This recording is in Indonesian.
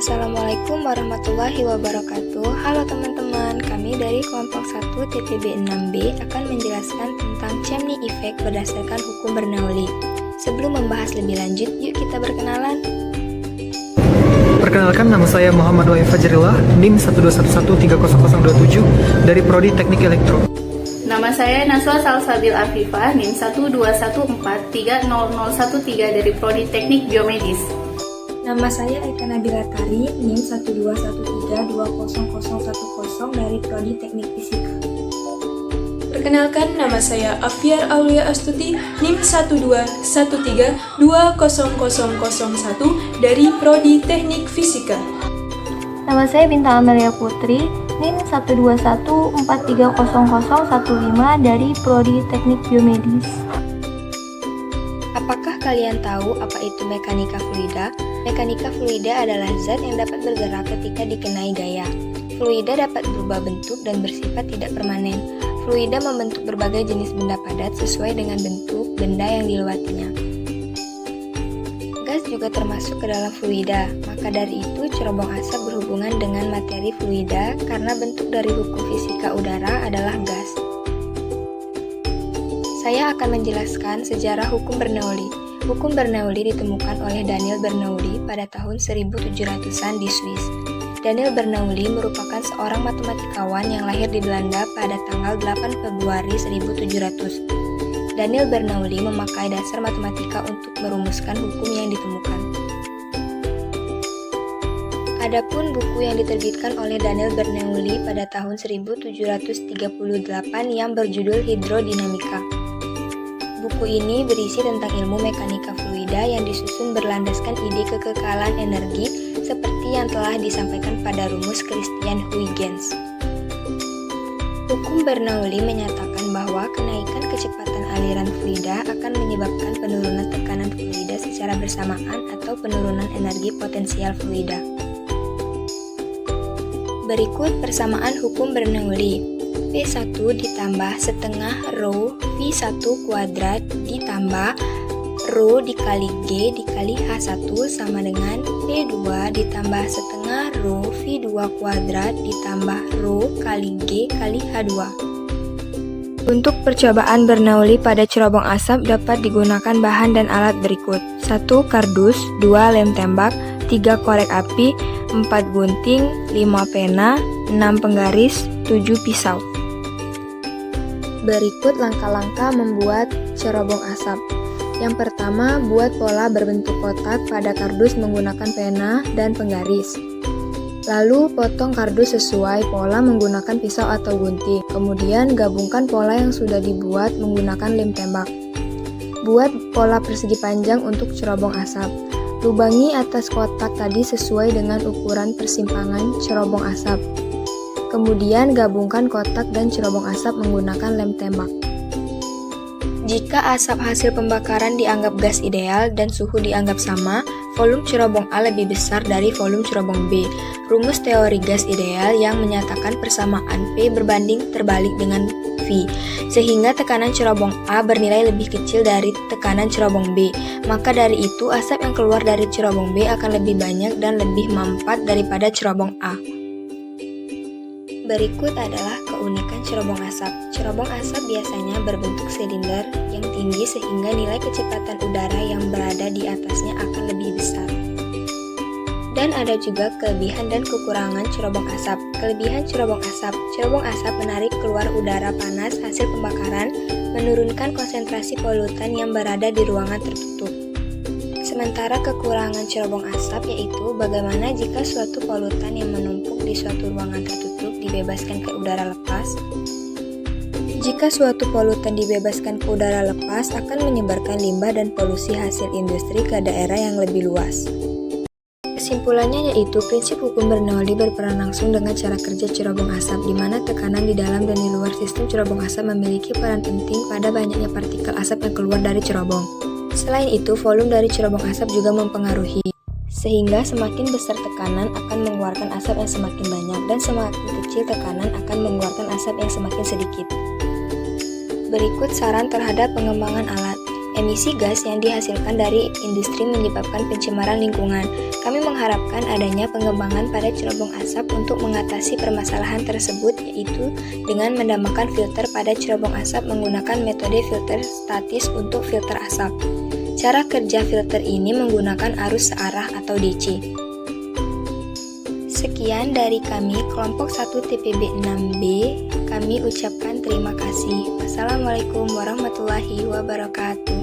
Assalamualaikum warahmatullahi wabarakatuh. Halo teman-teman, kami dari kelompok 1 TPB 6B akan menjelaskan tentang Chemney Effect berdasarkan hukum Bernoulli. Sebelum membahas lebih lanjut, yuk kita berkenalan. Perkenalkan, nama saya Muhammad Wahyu Fajrillah, NIM 121130027 dari Prodi Teknik Elektro. Nama saya Naswa Salsabil Afifah, NIM 121430013 dari Prodi Teknik Biomedis. Nama saya Eka Nabila Tari, NIM 121320010 dari Prodi Teknik Fisika. Perkenalkan, nama saya Afiar Aulia Astuti, NIM 121320001 dari Prodi Teknik Fisika. Nama saya Bintang Amelia Putri, NIM 121430015 dari Prodi Teknik Biomedis. Apakah kalian tahu apa itu mekanika fluida? Mekanika fluida adalah zat yang dapat bergerak ketika dikenai gaya. Fluida dapat berubah bentuk dan bersifat tidak permanen. Fluida membentuk berbagai jenis benda padat sesuai dengan bentuk benda yang dilewatinya. Gas juga termasuk ke dalam fluida, maka dari itu cerobong asap berhubungan dengan materi fluida karena bentuk dari hukum fisika udara adalah gas. Saya akan menjelaskan sejarah hukum Bernoulli. Hukum Bernoulli ditemukan oleh Daniel Bernoulli pada tahun 1700-an di Swiss. Daniel Bernoulli merupakan seorang matematikawan yang lahir di Belanda pada tanggal 8 Februari 1700. Daniel Bernoulli memakai dasar matematika untuk merumuskan hukum yang ditemukan. Adapun buku yang diterbitkan oleh Daniel Bernoulli pada tahun 1738 yang berjudul Hidrodinamika. Buku ini berisi tentang ilmu mekanika fluida yang disusun berlandaskan ide kekekalan energi seperti yang telah disampaikan pada rumus Christian Huygens. Hukum Bernoulli menyatakan bahwa kenaikan kecepatan aliran fluida akan menyebabkan penurunan tekanan fluida secara bersamaan atau penurunan energi potensial fluida. Berikut persamaan hukum Bernoulli. P1 ditambah setengah rho V1 kuadrat ditambah rho dikali G dikali H1 sama dengan P2 ditambah setengah rho V2 kuadrat ditambah rho kali G kali H2. Untuk percobaan Bernoulli pada cerobong asap dapat digunakan bahan dan alat berikut: 1 kardus, 2 lem tembak, 3 korek api, 4 gunting, 5 pena, 6 penggaris, 7 pisau. Berikut langkah-langkah membuat cerobong asap. Yang pertama, buat pola berbentuk kotak pada kardus menggunakan pena dan penggaris. Lalu, potong kardus sesuai pola menggunakan pisau atau gunting. Kemudian, gabungkan pola yang sudah dibuat menggunakan lem tembak. Buat pola persegi panjang untuk cerobong asap. Lubangi atas kotak tadi sesuai dengan ukuran persimpangan cerobong asap. Kemudian gabungkan kotak dan cerobong asap menggunakan lem tembak. Jika asap hasil pembakaran dianggap gas ideal dan suhu dianggap sama, volume cerobong A lebih besar dari volume cerobong B. Rumus teori gas ideal yang menyatakan persamaan P berbanding terbalik dengan V, sehingga tekanan cerobong A bernilai lebih kecil dari tekanan cerobong B. Maka dari itu, asap yang keluar dari cerobong B akan lebih banyak dan lebih mampat daripada cerobong A. Berikut adalah keunikan cerobong asap. Cerobong asap biasanya berbentuk silinder yang tinggi sehingga nilai kecepatan udara yang berada di atasnya akan lebih besar. Dan ada juga kelebihan dan kekurangan cerobong asap. Kelebihan cerobong asap menarik keluar udara panas hasil pembakaran, menurunkan konsentrasi polutan yang berada di ruangan tertutup. Sementara kekurangan cerobong asap yaitu bagaimana jika suatu polutan yang menumpuk di suatu ruangan tertutup dibebaskan ke udara lepas. Jika suatu polutan dibebaskan ke udara lepas akan menyebarkan limbah dan polusi hasil industri ke daerah yang lebih luas. Kesimpulannya yaitu prinsip hukum Bernoulli berperan langsung dengan cara kerja cerobong asap, di mana tekanan di dalam dan di luar sistem cerobong asap memiliki peran penting pada banyaknya partikel asap yang keluar dari cerobong. Selain itu, volume dari cerobong asap juga mempengaruhi, sehingga semakin besar tekanan akan mengeluarkan asap yang semakin banyak dan semakin kecil tekanan akan mengeluarkan asap yang semakin sedikit. Berikut saran terhadap pengembangan alat. Emisi gas yang dihasilkan dari industri menyebabkan pencemaran lingkungan. Kami mengharapkan adanya pengembangan pada cerobong asap untuk mengatasi permasalahan tersebut, yaitu dengan menambahkan filter pada cerobong asap menggunakan metode filter statis untuk filter asap. Cara kerja filter ini menggunakan arus searah atau DC. Sekian dari kami, kelompok 1 TPB 6B. Kami ucapkan terima kasih. Wassalamualaikum warahmatullahi wabarakatuh.